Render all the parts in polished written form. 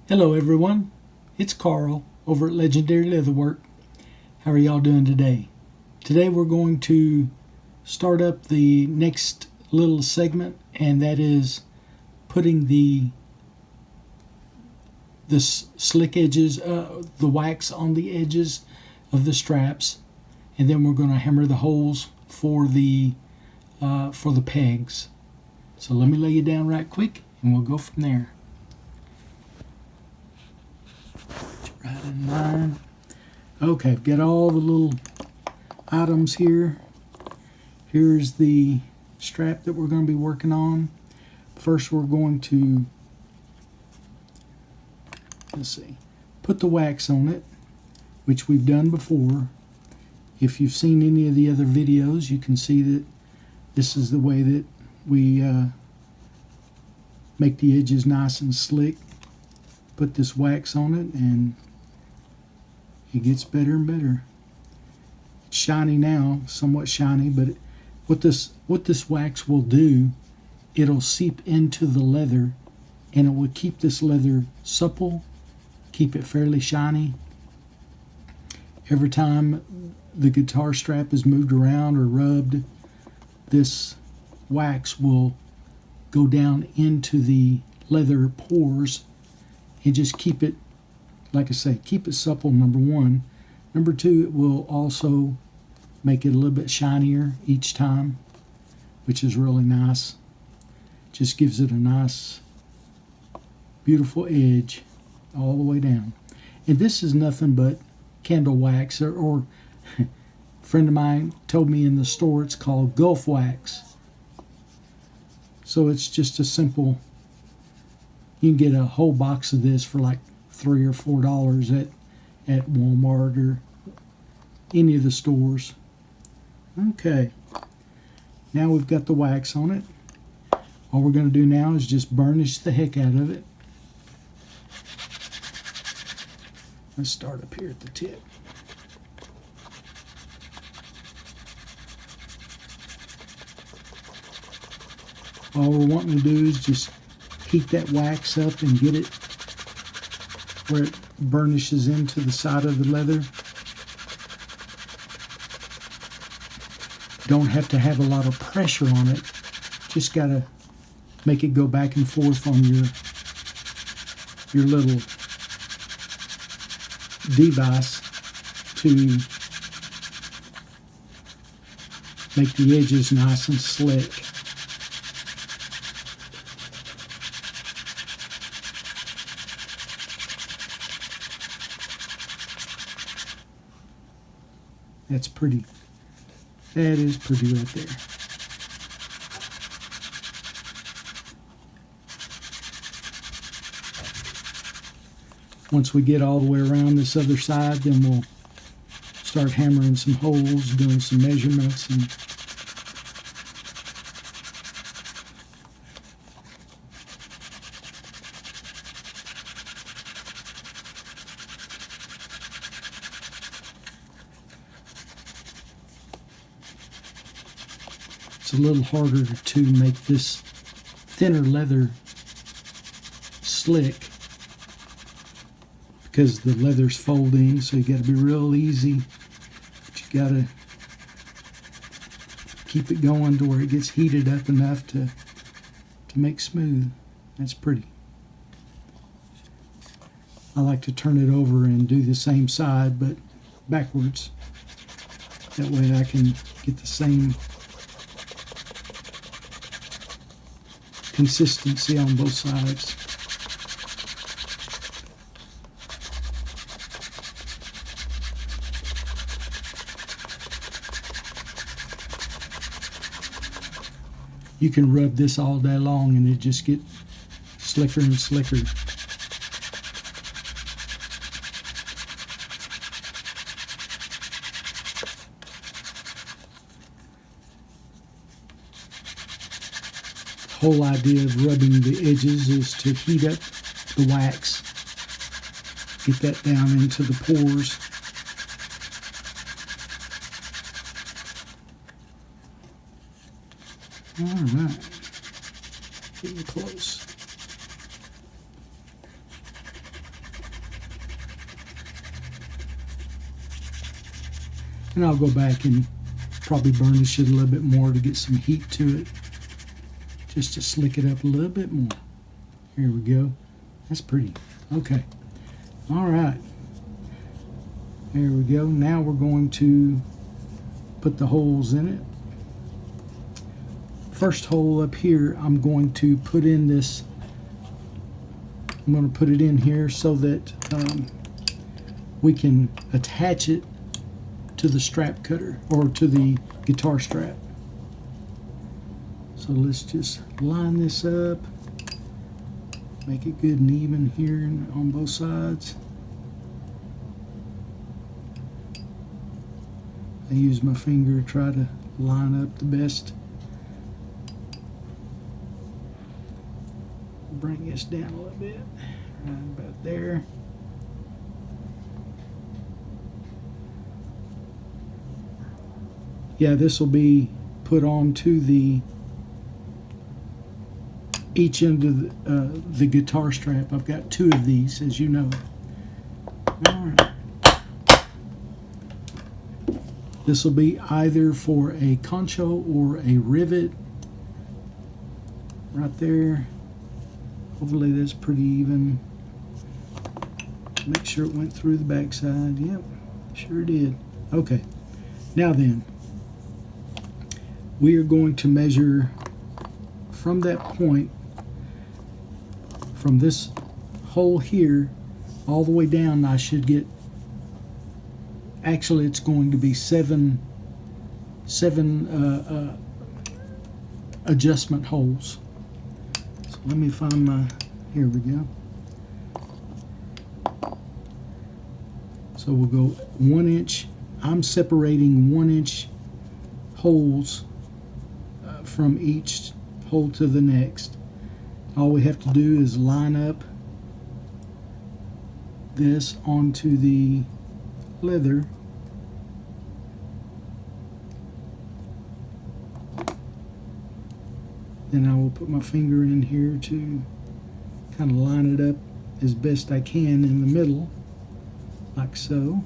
Hello everyone, it's Carl over at Legendary Leatherwork. How are y'all doing today? Today we're going to start up the next little segment, and that is putting the slick edges, the wax on the edges of the straps, and then we're going to hammer the holes for the pegs. So let me lay you down right quick and we'll go from there. Right in line. Okay, I've got all the little items here. Here's the strap that we're going to be working on. First we're going to, put the wax on it, which we've done before. If you've seen any of the other videos, you can see that this is the way that we make the edges nice and slick. Put this wax on it and it gets better and better. It's shiny now, somewhat shiny, but what this wax will do, it'll seep into the leather and it will keep this leather supple, keep it fairly shiny. Every time the guitar strap is moved around or rubbed, this wax will go down into the leather pores and just keep it, like I say, keep it supple, number one. Number two, it will also make it a little bit shinier each time, which is really nice. Just gives it a nice, beautiful edge all the way down. And this is nothing but candle wax, or a friend of mine told me in the store it's called Gulf wax. So it's just a simple, you can get a whole box of this for like $3 or $4 at Walmart or any of the stores. Okay, now we've got the wax on it. All we're going to do now is just burnish the heck out of it. Let's start up here at the tip. All we're wanting to do is just heat that wax up and get it where it burnishes into the side of the leather. Don't have to have a lot of pressure on it. Just got to make it go back and forth on your little device to make the edges nice and slick. That's pretty. That is pretty right there. Once we get all the way around this other side, then we'll start hammering some holes, doing some measurements, and it's a little harder to make this thinner leather slick because the leather's folding, so you got to be real easy, but you got to keep it going to where it gets heated up enough to make smooth. That's pretty. I like to turn it over and do the same side but backwards. That way I can get the same consistency on both sides. You can rub this all day long and it just gets slicker and slicker. The whole idea of rubbing the edges is to heat up the wax, get that down into the pores. All right, getting close. And I'll go back and probably burnish it a little bit more to get some heat to it, just to slick it up a little bit more. Here we go. That's pretty. Okay. All right. There we go. Now we're going to put the holes in it. First hole up here, I'm going to put in this. I'm going to put it in here so that we can attach it to the strap cutter, or to the guitar strap. So let's just line this up, make it good and even here on both sides. I use my finger to try to line up the best. Bring this down a little bit, right about there. Yeah, this will be put onto the each end of the guitar strap. I've got two of these, as you know. All right. This will be either for a concho or a rivet. Right there. Hopefully that's pretty even. Make sure it went through the backside. Yep, sure did. Okay, now then, we are going to measure from that point, from this hole here all the way down. I should get, actually it's going to be seven adjustment holes. So let me find my, here we go. So we'll go 1 inch. I'm separating 1 inch holes from each hole to the next. All we have to do is line up this onto the leather. Then I will put my finger in here to kind of line it up as best I can in the middle, like so.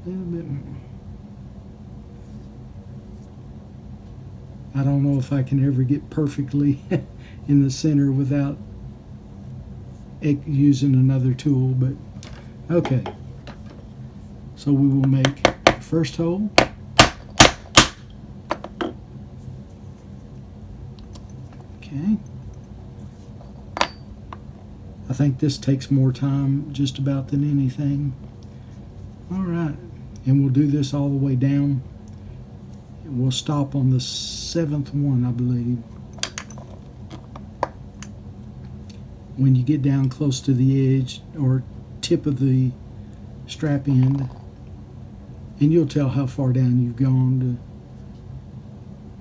A little bit more. I don't know if I can ever get perfectly in the center without using another tool, but okay. So we will make the first hole. Okay. I think this takes more time just about than anything. All right, and we'll do this all the way down. We'll stop on the 7th one, I believe. When you get down close to the edge or tip of the strap end, and you'll tell how far down you've gone.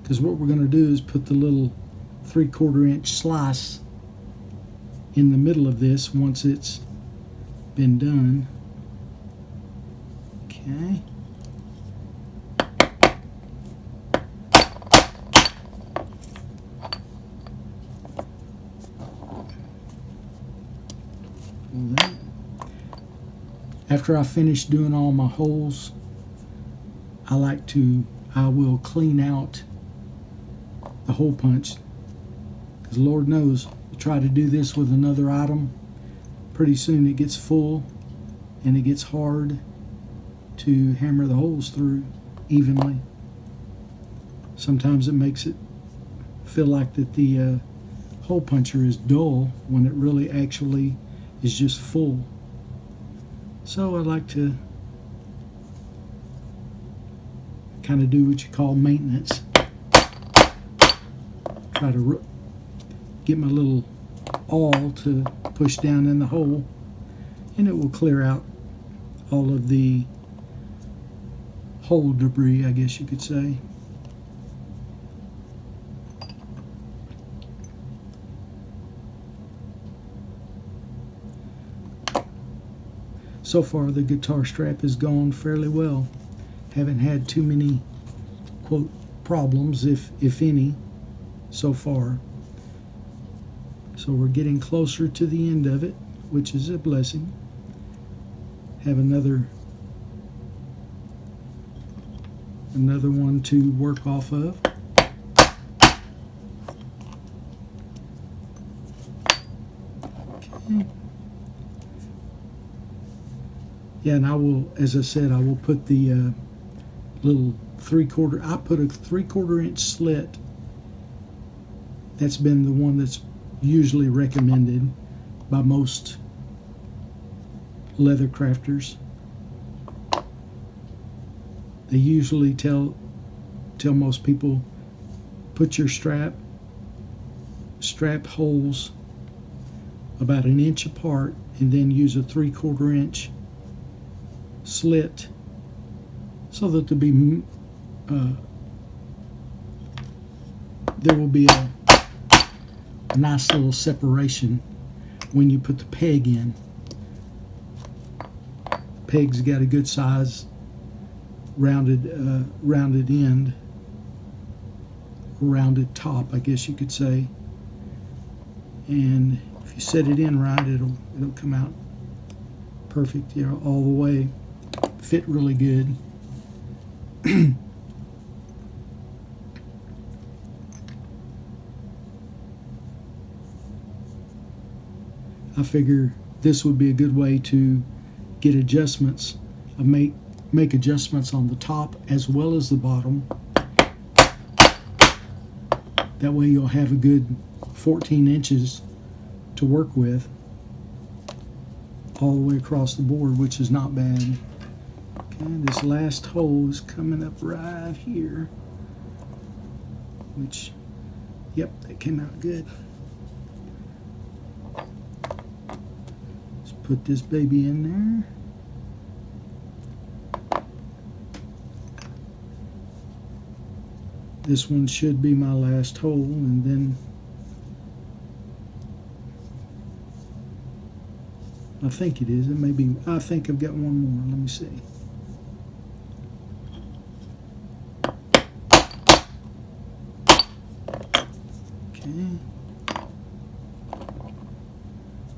Because what we're going to do is put the little 3/4 inch slice in the middle of this once it's been done. Okay. After I finish doing all my holes, I will clean out the hole punch, because Lord knows, you try to do this with another item, pretty soon it gets full and it gets hard to hammer the holes through evenly. Sometimes it makes it feel like that the hole puncher is dull when it really actually is just full. So I like to kind of do what you call maintenance. Try to get my little awl to push down in the hole, and it will clear out all of the hole debris, I guess you could say. So far the guitar strap has gone fairly well. Haven't had too many, quote, problems, if any, so far. So we're getting closer to the end of it, which is a blessing. Have another Another one to work off of. Okay. Yeah, and I will, as I said, I will put the little 3/4. I put a 3/4 inch slit. That's been the one that's usually recommended by most leather crafters. They usually tell most people, put your strap holes about 1 inch apart, and then use a 3/4 inch slit so that there will be a nice little separation when you put the peg in. Peg's got a good size rounded end, rounded top, I guess you could say. And if you set it in right, it'll come out perfect, you know, all the way. Fit really good. I figure this would be a good way to get adjustments, make adjustments on the top as well as the bottom. That way you'll have a good 14 inches to work with all the way across the board, which is not bad. Okay, this last hole is coming up right here, which, yep, that came out good. Let's put this baby in there. This one should be my last hole, and then I think it is. It may be. I think I've got one more. Let me see. Okay.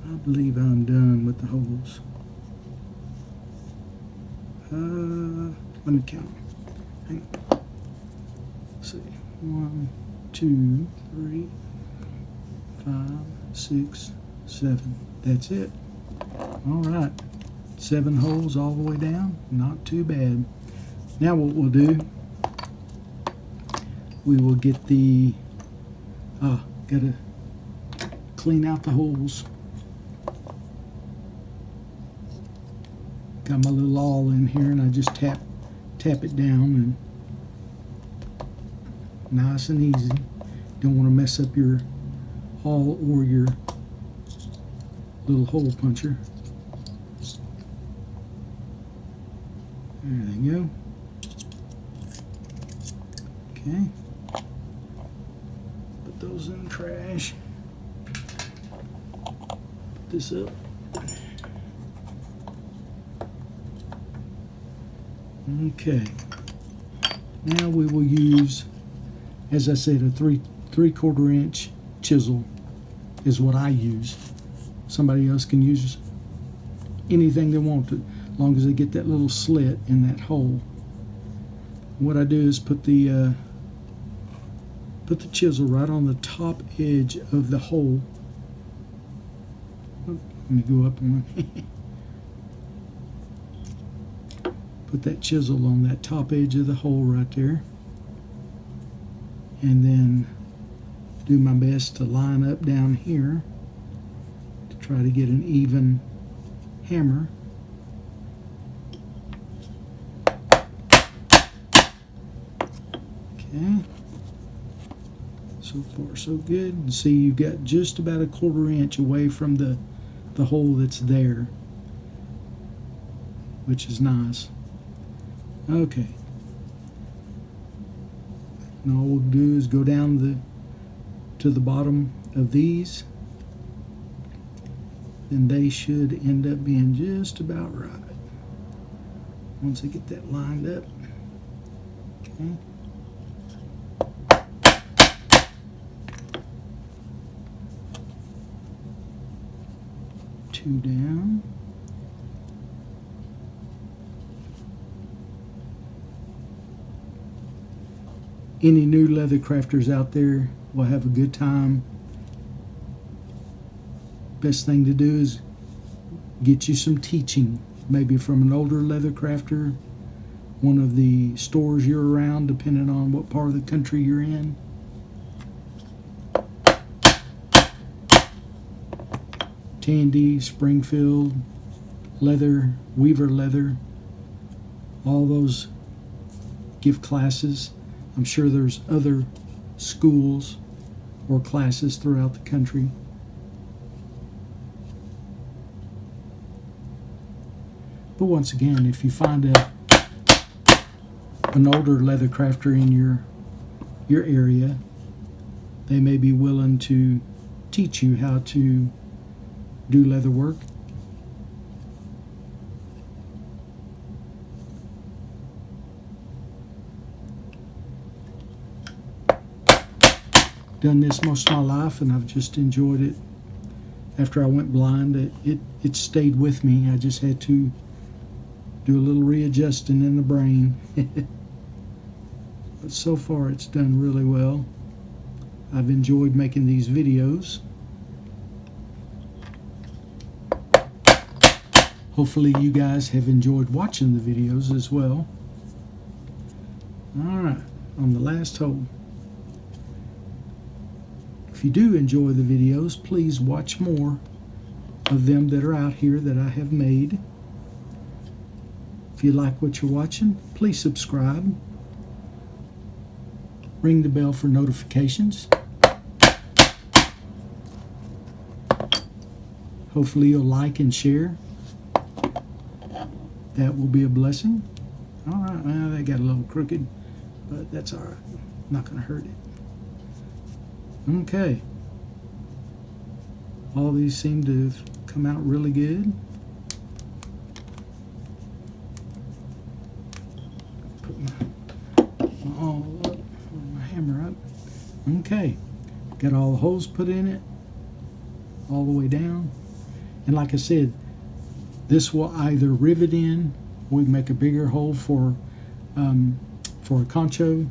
I believe I'm done with the holes. Let me count. Hang on. Let's see. 1, 2, 3, 5, 6, 7. That's it. All right. 7 holes all the way down. Not too bad. Now what we'll do, we will get the, gotta clean out the holes. Got my little awl in here, and I just tap it down, and nice and easy. Don't want to mess up your awl or your little hole puncher. There they go. Okay. Put those in the trash. Put this up. Okay. Now we will use, as I said, a 3/4 inch chisel is what I use. Somebody else can use anything they want to, as long as they get that little slit in that hole. What I do is put the chisel right on the top edge of the hole. Let me go up one. Put that chisel on that top edge of the hole right there, and then do my best to line up down here to try to get an even hammer. Okay, so far so good. And see, you've got just about 1/4 inch away from the hole that's there, which is nice. Okay. Now all we'll do is go down to the bottom of these, and they should end up being just about right once I get that lined up. Okay. Two down. any new leather crafters out there will have a good time. Best thing to do is get you some teaching, maybe from an older leather crafter, one of the stores you're around, depending on what part of the country you're in. Tandy, Springfield, Leather, Weaver Leather, all those give classes. I'm sure there's other schools or classes throughout the country. But once again, if you find an older leather crafter in your area, they may be willing to teach you how to do leather work. Done this most of my life, and I've just enjoyed it. After I went blind, it stayed with me. I just had to do a little readjusting in the brain. But so far it's done really well. I've enjoyed making these videos. Hopefully you guys have enjoyed watching the videos as well. Alright, on the last hole. If you do enjoy the videos, please watch more of them that are out here that I have made. If you like what you're watching, please subscribe. Ring the bell for notifications. Hopefully you'll like and share. That will be a blessing. Alright, well, they got a little crooked, but that's alright. Not going to hurt it. Okay. All these seem to have come out really good. Put my hammer up. Okay. Got all the holes put in it, all the way down. And like I said, this will either rivet in, we make a bigger hole for a concho,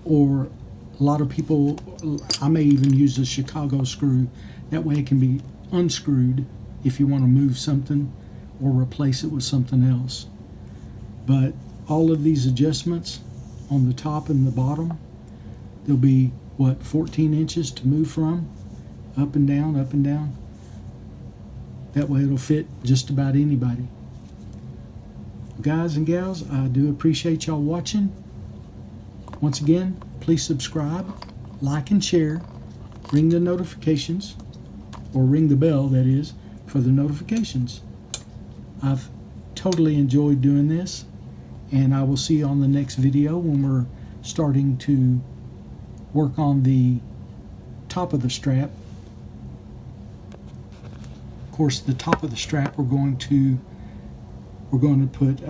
or a lot of people, I may even use a Chicago screw. That way it can be unscrewed if you want to move something or replace it with something else. But all of these adjustments on the top and the bottom, there'll be, 14 inches to move from, up and down, up and down. That way it'll fit just about anybody. Guys and gals, I do appreciate y'all watching. Once again, please subscribe, like and share, ring the notifications, or ring the bell, that is, for the notifications. I've totally enjoyed doing this, and I will see you on the next video when we're starting to work on the top of the strap. Of course, the top of the strap we're going to put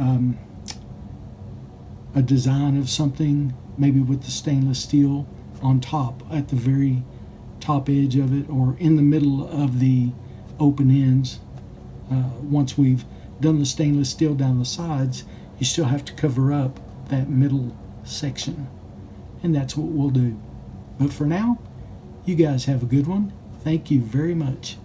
a design of something, maybe with the stainless steel on top, at the very top edge of it, or in the middle of the open ends. Once we've done the stainless steel down the sides, you still have to cover up that middle section, and that's what we'll do. But for now, you guys have a good one. Thank you very much.